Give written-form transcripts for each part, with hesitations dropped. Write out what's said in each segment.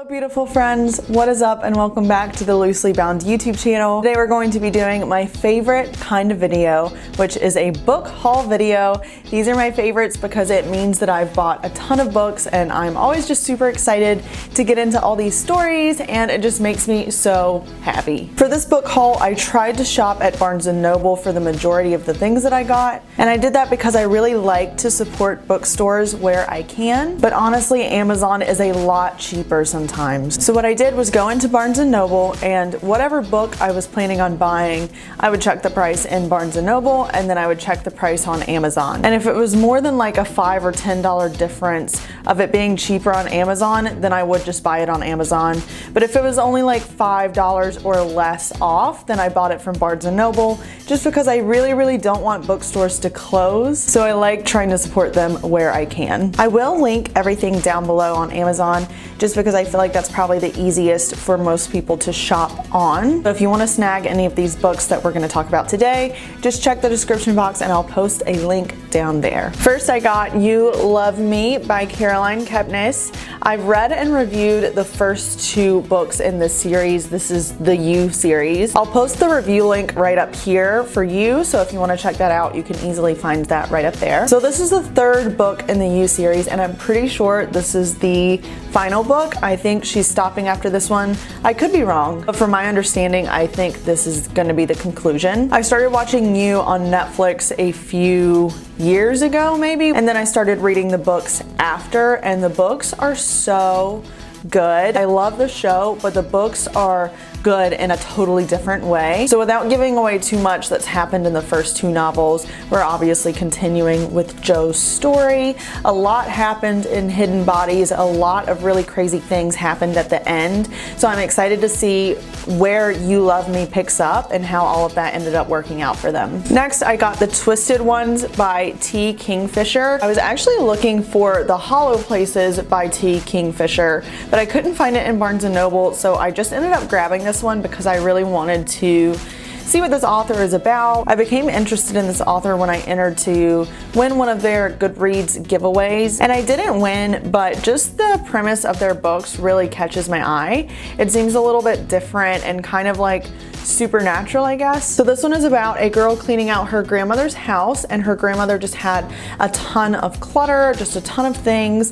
Beautiful friends, what is up and welcome back to the Loosely Bound YouTube channel. Today we're going to be doing my favorite kind of video, which is a book haul video. These are my favorites because it means that I've bought a ton of books and I'm always just super excited to get into all these stories, and it just makes me so happy. For this book haul, I tried to shop at Barnes & Noble for the majority of the things that I got, and I did that because I really like to support bookstores where I can, but honestly Amazon is a lot cheaper sometimes. So what I did was go into Barnes & Noble, and whatever book I was planning on buying, I would check the price in Barnes & Noble and then I would check the price on Amazon. And if it was more than like a $5 or $10 difference of it being cheaper on Amazon, then I would just buy it on Amazon. But if it was only like $5 or less off, then I bought it from Barnes & Noble just because I really don't want bookstores to close. So I like trying to support them where I can. I will link everything down below on Amazon just because I feel like that's probably the easiest for most people to shop on. So if you want to snag any of these books that we're going to talk about today, just check the description box and I'll post a link down there. First, I got You Love Me by Caroline Kepnes. I've read and reviewed the first two books in this series. This is the You series. I'll post the review link right up here for you, so if you want to check that out, you can easily find that right up there. So this is the third book in the You series, and I'm pretty sure this is the final book. I think she's stopping after this one. I could be wrong, but from my understanding, I think this is going to be the conclusion. I started watching You on Netflix a few years ago maybe, and then I started reading the books after, and the books are so good. I love the show, but the books are good in a totally different way. So without giving away too much that's happened in the first two novels, we're obviously continuing with Joe's story. A lot happened in Hidden Bodies. A lot of really crazy things happened at the end. So I'm excited to see where You Love Me picks up and how all of that ended up working out for them. Next, I got The Twisted Ones by T. Kingfisher. I was actually looking for The Holo Places by T. Kingfisher, but I couldn't find it in Barnes & Noble, so I just ended up grabbing this one because I really wanted to see what this author is about. I became interested in this author when I entered to win one of their Goodreads giveaways, and I didn't win, but just the premise of their books really catches my eye. It seems a little bit different and kind of like supernatural, I guess. So this one is about a girl cleaning out her grandmother's house, and her grandmother just had a ton of clutter, just a ton of things.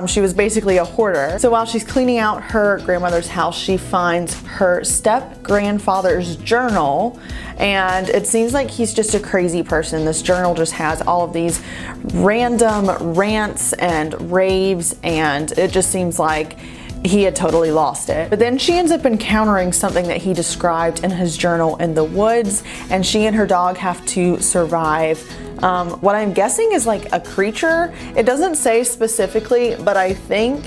She was basically a hoarder. So while she's cleaning out her grandmother's house, she finds her step-grandfather's journal, and it seems like he's just a crazy person. This journal just has all of these random rants and raves, and it just seems like he had totally lost it. But then she ends up encountering something that he described in his journal in the woods, and she and her dog have to survive what I'm guessing is like a creature. It doesn't say specifically, but I think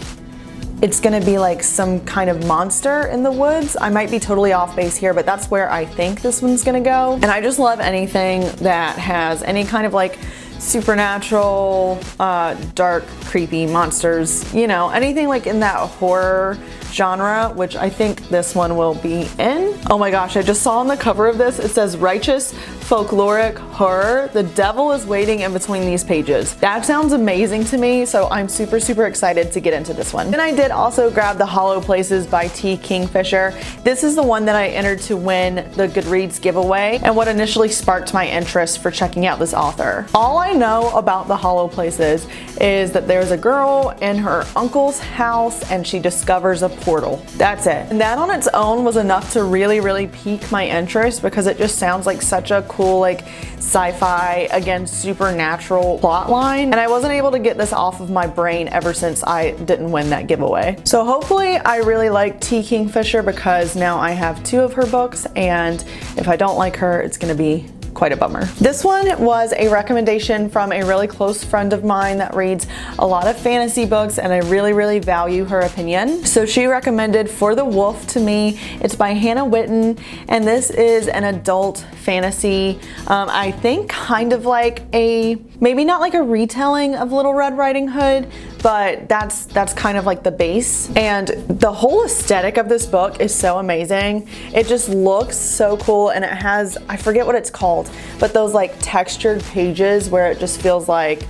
it's gonna be like some kind of monster in the woods. I might be totally off base here, but that's where I think this one's gonna go. And I just love anything that has any kind of like supernatural, dark, creepy monsters, you know, anything like in that horror genre, which I think this one will be in. Oh my gosh, I just saw on the cover of this, it says righteous folkloric horror. The devil is waiting in between these pages. That sounds amazing to me, so I'm super excited to get into this one. Then I did also grab The Holo Places by T. Kingfisher. This is the one that I entered to win the Goodreads giveaway, and what initially sparked my interest for checking out this author. All I know about The Holo Places is that there's a girl in her uncle's house and she discovers a portal. That's it. And that on its own was enough to really pique my interest because it just sounds like such a cool like sci-fi, again, supernatural plot line, and I wasn't able to get this off of my brain ever since I didn't win that giveaway. So hopefully I really like T. Kingfisher because now I have two of her books, and if I don't like her, it's gonna be quite a bummer. This one was a recommendation from a really close friend of mine that reads a lot of fantasy books, and I really value her opinion. So she recommended For the Wolf to me. It's by Hannah Witten, and this is an adult fantasy. I think kind of like a, maybe not like a retelling of Little Red Riding Hood, but that's kind of like the base. And the whole aesthetic of this book is so amazing. It just looks so cool, and it has, I forget what it's called, but those like textured pages where it just feels like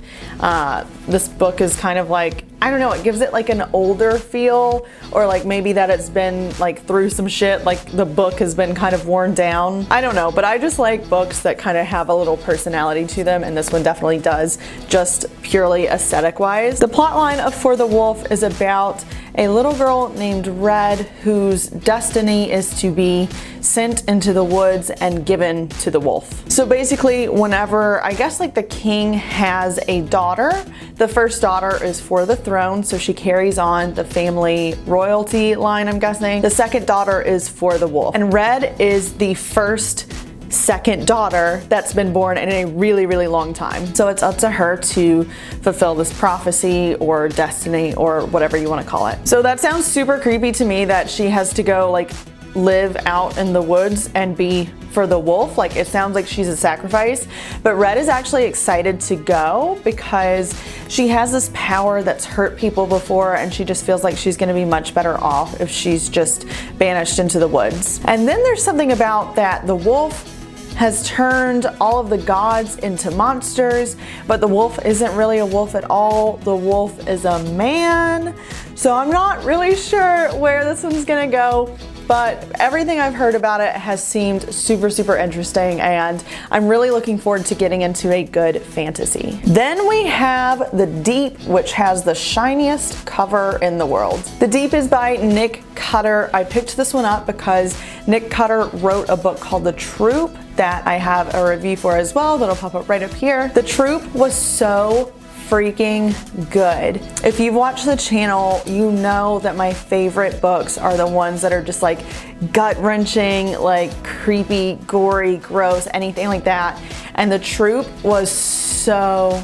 this book is kind of like I don't know, it gives it like an older feel, or like maybe that it's been like through some shit, like the book has been kind of worn down. I don't know, but I just like books that kind of have a little personality to them, and this one definitely does, just purely aesthetic wise. The plot line of For the Wolf is about a little girl named Red whose destiny is to be sent into the woods and given to the wolf. So basically, whenever, I guess like the king has a daughter, the first daughter is for the throne, so she carries on the family royalty line, I'm guessing. The second daughter is for the wolf. And Red is the second daughter that's been born in a really, really long time. So it's up to her to fulfill this prophecy or destiny or whatever you want to call it. So that sounds super creepy to me, that she has to go like live out in the woods and be for the wolf. Like, it sounds like she's a sacrifice, but Red is actually excited to go because she has this power that's hurt people before, and she just feels like she's going to be much better off if she's just banished into the woods. And then there's something about that the wolf has turned all of the gods into monsters, but the wolf isn't really a wolf at all. The wolf is a man. So I'm not really sure where this one's gonna go, but everything I've heard about it has seemed super, super interesting, and I'm really looking forward to getting into a good fantasy. Then we have The Deep, which has the shiniest cover in the world. The Deep is by Nick Cutter. I picked this one up because Nick Cutter wrote a book called The Troop that I have a review for as well that'll pop up right up here. The Troop was so freaking good. If you've watched the channel, you know that my favorite books are the ones that are just like gut-wrenching, like creepy, gory, gross, anything like that. And The Troop was so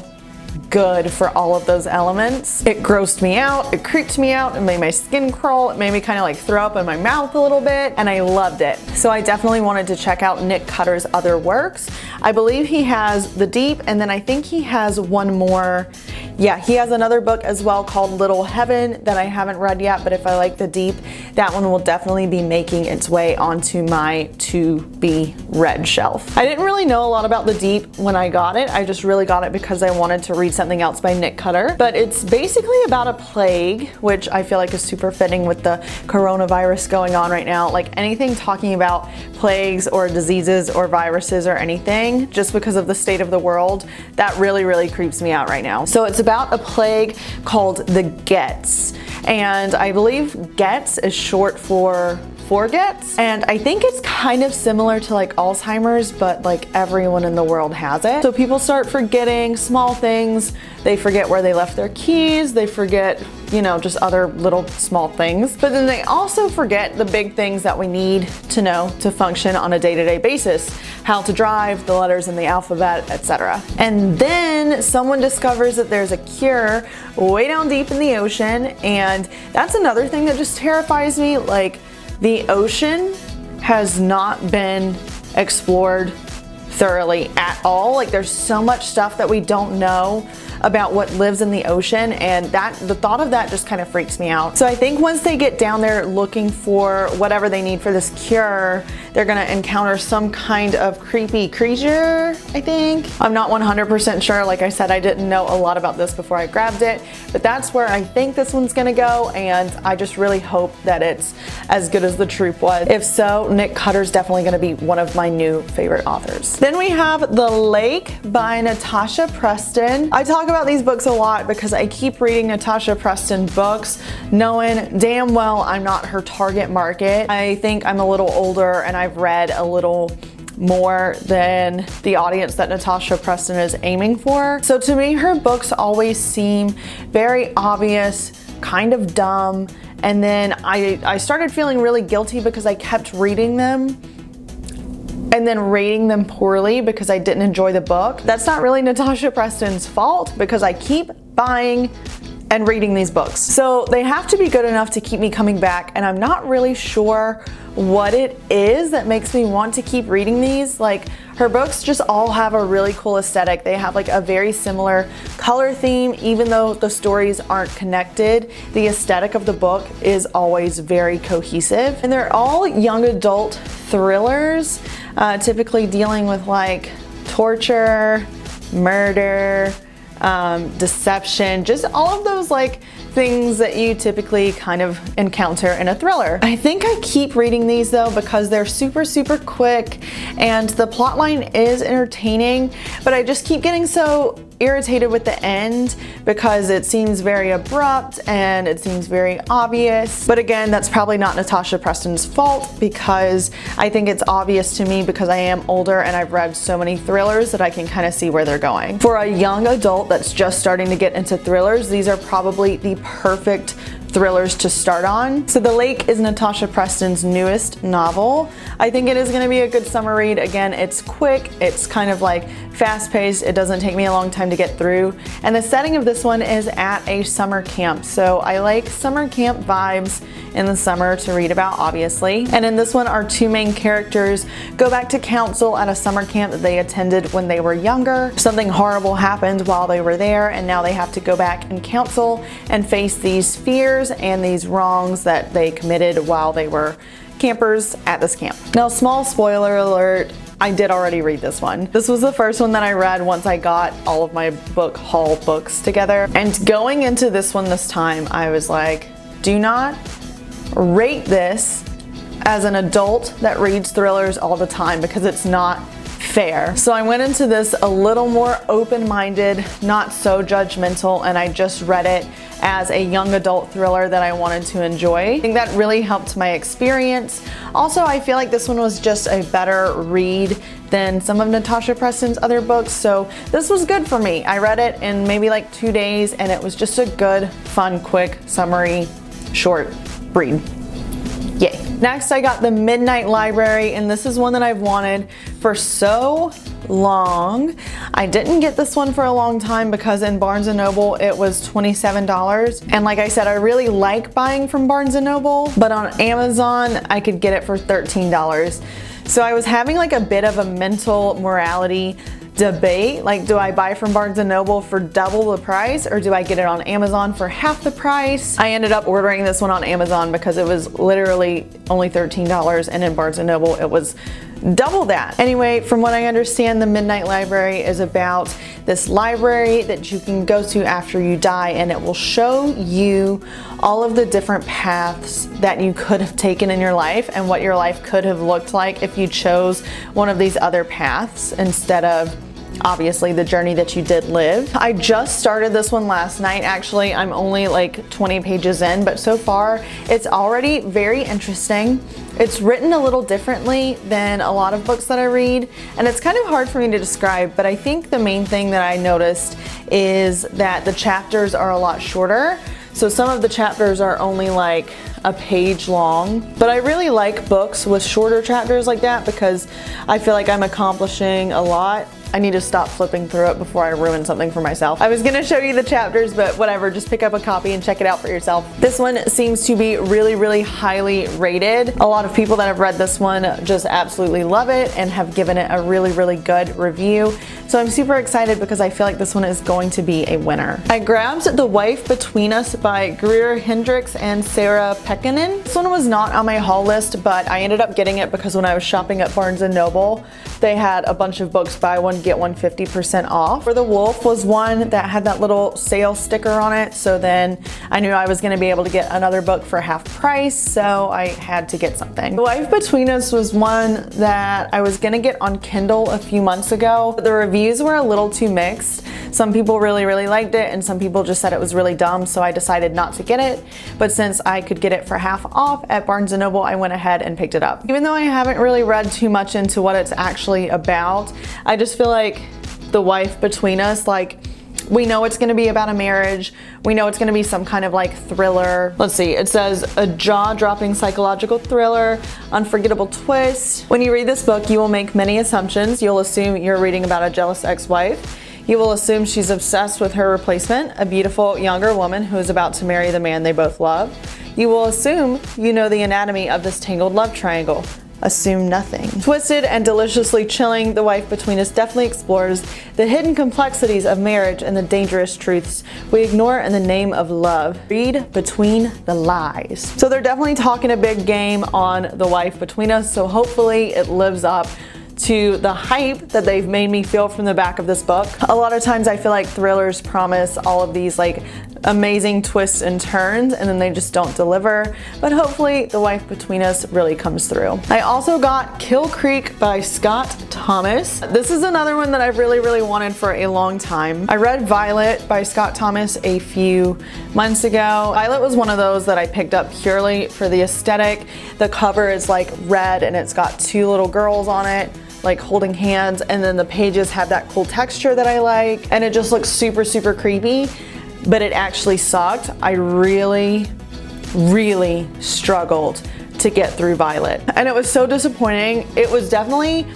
good for all of those elements. It grossed me out, it creeped me out, it made my skin crawl, it made me kind of like throw up in my mouth a little bit, and I loved it. So I definitely wanted to check out Nick Cutter's other works. I believe he has The Deep, and then I think he has one more. Yeah, he has another book as well called Little Heaven that I haven't read yet, but if I like The Deep, that one will definitely be making its way onto my to be read shelf. I didn't really know a lot about The Deep when I got it. I just really got it because I wanted to read something else by Nick Cutter, but it's basically about a plague, which I feel like is super fitting with the coronavirus going on right now. Like, anything talking about plagues or diseases or viruses or anything, just because of the state of the world, that really, really creeps me out right now. So it's about a plague called the Gets, and I believe Gets is short for forgets, and I think it's kind of similar to like Alzheimer's, but like everyone in the world has it. So people start forgetting small things. They forget where they left their keys, they forget, you know, just other little small things, but then they also forget the big things that we need to know to function on a day-to-day basis: how to drive, the letters in the alphabet, etc. And then someone discovers that there's a cure way down deep in the ocean, and that's another thing that just terrifies me. Like, the ocean has not been explored thoroughly at all. Like, there's so much stuff that we don't know about what lives in the ocean, and the thought of that just kind of freaks me out. So I think once they get down there looking for whatever they need for this cure, they're gonna encounter some kind of creepy creature, I think. I'm not 100% sure. Like I said, I didn't know a lot about this before I grabbed it, but that's where I think this one's gonna go, and I just really hope that it's as good as The Troop was. If so, Nick Cutter's definitely gonna be one of my new favorite authors. Then we have The Lake by Natasha Preston. I talk about these books a lot because I keep reading Natasha Preston books, knowing damn well I'm not her target market. I think I'm a little older and I've read a little more than the audience that Natasha Preston is aiming for. So to me, her books always seem very obvious, kind of dumb, and then I started feeling really guilty because I kept reading them and then rating them poorly because I didn't enjoy the book. That's not really Natasha Preston's fault because I keep buying and reading these books. So they have to be good enough to keep me coming back, and I'm not really sure what it is that makes me want to keep reading these. Like, her books just all have a really cool aesthetic. They have like a very similar color theme, even though the stories aren't connected. The aesthetic of the book is always very cohesive, and they're all young adult thrillers, typically dealing with like torture, murder, deception, just all of those like things that you typically kind of encounter in a thriller. I think I keep reading these though because they're super quick and the plotline is entertaining, but I just keep getting so irritated with the end because it seems very abrupt and it seems very obvious. But again, that's probably not Natasha Preston's fault because I think it's obvious to me because I am older and I've read so many thrillers that I can kind of see where they're going. For a young adult that's just starting to get into thrillers, these are probably the perfect thrillers to start on. So The Lake is Natasha Preston's newest novel. I think it is going to be a good summer read. Again, it's quick, it's kind of like fast-paced, it doesn't take me a long time to get through, and the setting of this one is at a summer camp. So I like summer camp vibes in the summer to read about, obviously. And in this one, our two main characters go back to counsel at a summer camp that they attended when they were younger. Something horrible happened while they were there, and now they have to go back and counsel and face these fears and these wrongs that they committed while they were campers at this camp. Now, small spoiler alert, I did already read this one. This was the first one that I read once I got all of my book haul books together. And going into this one this time, I was like, do not rate this as an adult that reads thrillers all the time because it's not fair. So I went into this a little more open-minded, not so judgmental, and I just read it as a young adult thriller that I wanted to enjoy. I think that really helped my experience. Also, I feel like this one was just a better read than some of Natasha Preston's other books, so this was good for me. I read it in maybe like 2 days, and it was just a good, fun, quick, summary, short read. Yay. Next, I got The Midnight Library, and this is one that I've wanted for so long. I didn't get this one for a long time because in Barnes & Noble it was $27. And like I said, I really like buying from Barnes & Noble, but on Amazon I could get it for $13. So I was having like a bit of a mental morality debate, like, do I buy from Barnes & Noble for double the price or do I get it on Amazon for half the price? I ended up ordering this one on Amazon because it was literally only $13, and in Barnes & Noble it was double that. Anyway, from what I understand, The Midnight Library is about this library that you can go to after you die, and it will show you all of the different paths that you could have taken in your life and what your life could have looked like if you chose one of these other paths instead of obviously the journey that you did live. I just started this one last night. Actually, I'm only like 20 pages in, but so far it's already very interesting. It's written a little differently than a lot of books that I read, and it's kind of hard for me to describe, but I think the main thing that I noticed is that the chapters are a lot shorter. So some of the chapters are only like a page long, but I really like books with shorter chapters like that because I feel like I'm accomplishing a lot. I need to stop flipping through it before I ruin something for myself. I was gonna show you the chapters, but whatever, just pick up a copy and check it out for yourself. This one seems to be really highly rated. A lot of people that have read this one just absolutely love it and have given it a really good review. So I'm super excited because I feel like this one is going to be a winner. I grabbed The Wife Between Us by Greer Hendricks and Sarah Pekkanen. This one was not on my haul list, but I ended up getting it because when I was shopping at Barnes & Noble, they had a bunch of books, buy one, get one 50% off. For The Wolf was one that had that little sale sticker on it, so then I knew I was gonna be able to get another book for half price, so I had to get something. The Wife Between Us was one that I was gonna get on Kindle a few months ago, but the reviews were a little too mixed. Some people really liked it, and some people just said it was really dumb, so I decided not to get it. But since I could get it for half off at Barnes & Noble, I went ahead and picked it up. Even though I haven't really read too much into what it's actually about, I just feel like The Wife Between Us, like, we know it's gonna be about a marriage. We know it's gonna be some kind of like thriller. Let's see, it says a jaw-dropping psychological thriller, unforgettable twist. When you read this book, you will make many assumptions. You'll assume you're reading about a jealous ex-wife. You will assume she's obsessed with her replacement, a beautiful younger woman who is about to marry the man they both love. You will assume you know the anatomy of this tangled love triangle. Assume nothing. Twisted and deliciously chilling, The Wife Between Us definitely explores the hidden complexities of marriage and the dangerous truths we ignore in the name of love. Read between the lies. So they're definitely talking a big game on The Wife Between Us, so hopefully it lives up to the hype that they've made me feel from the back of this book. A lot of times I feel like thrillers promise all of these like amazing twists and turns, and then they just don't deliver. But hopefully the wife between us really comes through. I also got Kill Creek by Scott Thomas. This is another one that I've really wanted for a long time. I read Violet by Scott Thomas a few months ago. Violet was one of those that I picked up purely for the aesthetic. The cover is like red and it's got two little girls on it, like holding hands, and then the pages have that cool texture that I like, and it just looks super creepy, but it actually sucked. I really struggled to get through Violet, and it was so disappointing. It was definitely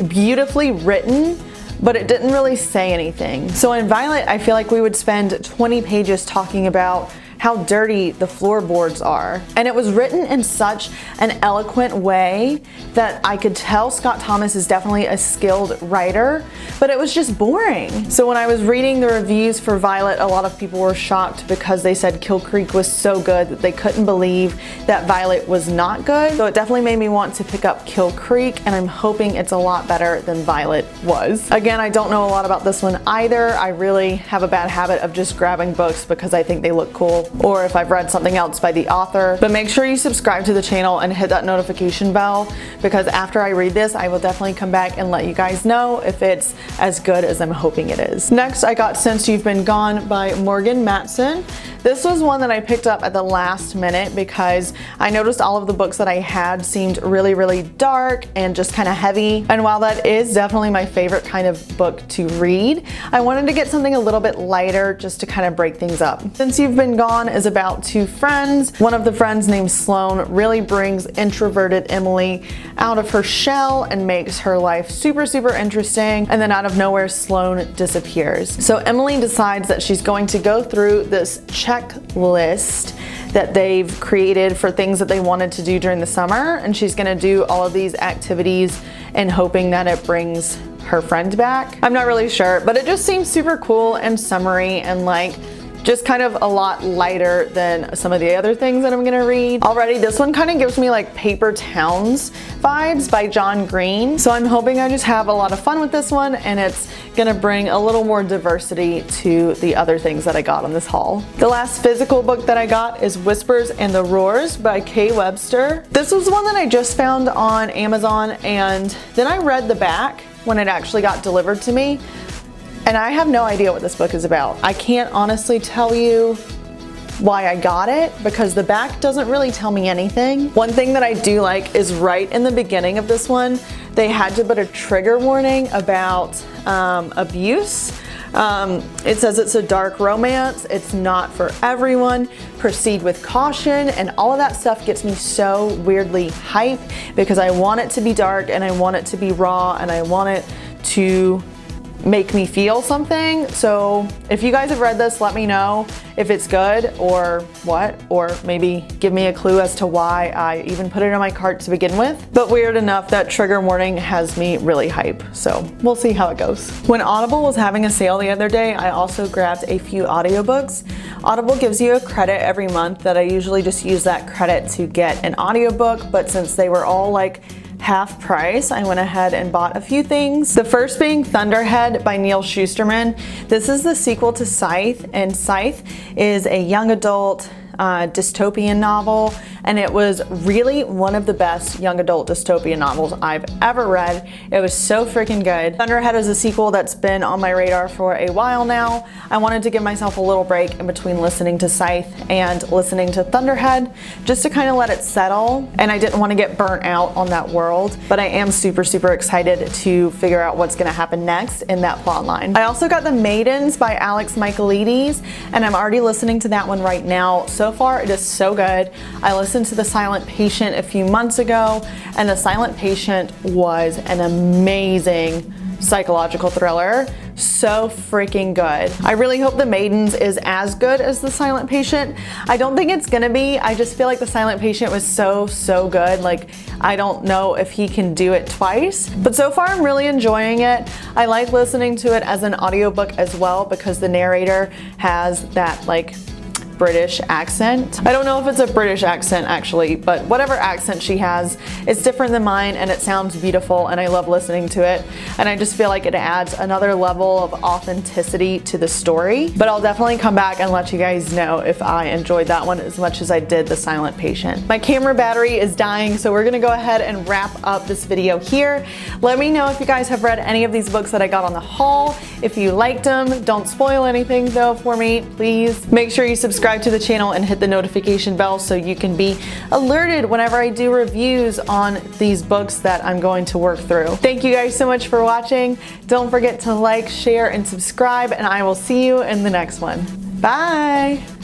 beautifully written, but it didn't really say anything. So in Violet, I feel like we would spend 20 pages talking about how dirty the floorboards are. And it was written in such an eloquent way that I could tell Scott Thomas is definitely a skilled writer, but it was just boring. So when I was reading the reviews for Violet, a lot of people were shocked because they said Kill Creek was so good that they couldn't believe that Violet was not good. So it definitely made me want to pick up Kill Creek, and I'm hoping it's a lot better than Violet was. Again, I don't know a lot about this one either. I really have a bad habit of just grabbing books because I think they look cool, or if I've read something else by the author. But make sure you subscribe to the channel and hit that notification bell, because after I read this, I will definitely come back and let you guys know if it's as good as I'm hoping it is. Next, I got Since You've Been Gone by Morgan Matson. This was one that I picked up at the last minute because I noticed all of the books that I had seemed really dark and just kind of heavy. And while that is definitely my favorite kind of book to read, I wanted to get something a little bit lighter just to kind of break things up. Since You've Been Gone is about two friends. One of the friends, named Sloane, really brings introverted Emily out of her shell and makes her life super interesting. And then out of nowhere, Sloane disappears. So Emily decides that she's going to go through this checklist that they've created for things that they wanted to do during the summer, and she's gonna do all of these activities and hoping that it brings her friend back. I'm not really sure, but it just seems super cool and summery and like just kind of a lot lighter than some of the other things that I'm gonna read. Already, this one kind of gives me like Paper Towns vibes by John Green. So I'm hoping I just have a lot of fun with this one, and it's gonna bring a little more diversity to the other things that I got on this haul. The last physical book that I got is Whispers and the Roars by Kay Webster. This was one that I just found on Amazon, and then I read the back when it actually got delivered to me. And I have no idea what this book is about. I can't honestly tell you why I got it because the back doesn't really tell me anything. One thing that I do like is right in the beginning of this one, they had to put a trigger warning about abuse. It says it's a dark romance. It's not for everyone. Proceed with caution, and all of that stuff gets me so weirdly hype because I want it to be dark and I want it to be raw and I want it to make me feel something. So if you guys have read this, let me know if it's good or what, or maybe give me a clue as to why I even put it in my cart to begin with. But weird enough, that trigger warning has me really hype, so we'll see how it goes. When Audible was having a sale the other day, I also grabbed a few audiobooks. Audible gives you a credit every month that I usually just use that credit to get an audiobook, but since they were all like half price, I went ahead and bought a few things. The first being Thunderhead by Neil Shusterman. This is the sequel to Scythe, and Scythe is a young adult dystopian novel, and it was really one of the best young adult dystopian novels I've ever read. It was so freaking good. Thunderhead is a sequel that's been on my radar for a while now. I wanted to give myself a little break in between listening to Scythe and listening to Thunderhead just to kind of let it settle, and I didn't want to get burnt out on that world, but I am super excited to figure out what's going to happen next in that plot line. I also got The Maidens by Alex Michaelides, and I'm already listening to that one right now. So far, it is so good. I listened to The Silent Patient a few months ago, and The Silent Patient was an amazing psychological thriller. So freaking good. I really hope The Maidens is as good as The Silent Patient. I don't think it's gonna be. I just feel like The Silent Patient was so good. Like, I don't know if he can do it twice, but so far I'm really enjoying it. I like listening to it as an audiobook as well because the narrator has that like British accent. I don't know if it's a British accent actually, but whatever accent she has, it's different than mine and it sounds beautiful and I love listening to it. And I just feel like it adds another level of authenticity to the story. But I'll definitely come back and let you guys know if I enjoyed that one as much as I did The Silent Patient. My camera battery is dying, so we're gonna go ahead and wrap up this video here. Let me know if you guys have read any of these books that I got on the haul. If you liked them, don't spoil anything though for me, please. Make sure you subscribe to the channel and hit the notification bell so you can be alerted whenever I do reviews on these books that I'm going to work through. Thank you guys so much for watching. Don't forget to like, share, and subscribe, and I will see you in the next one. Bye!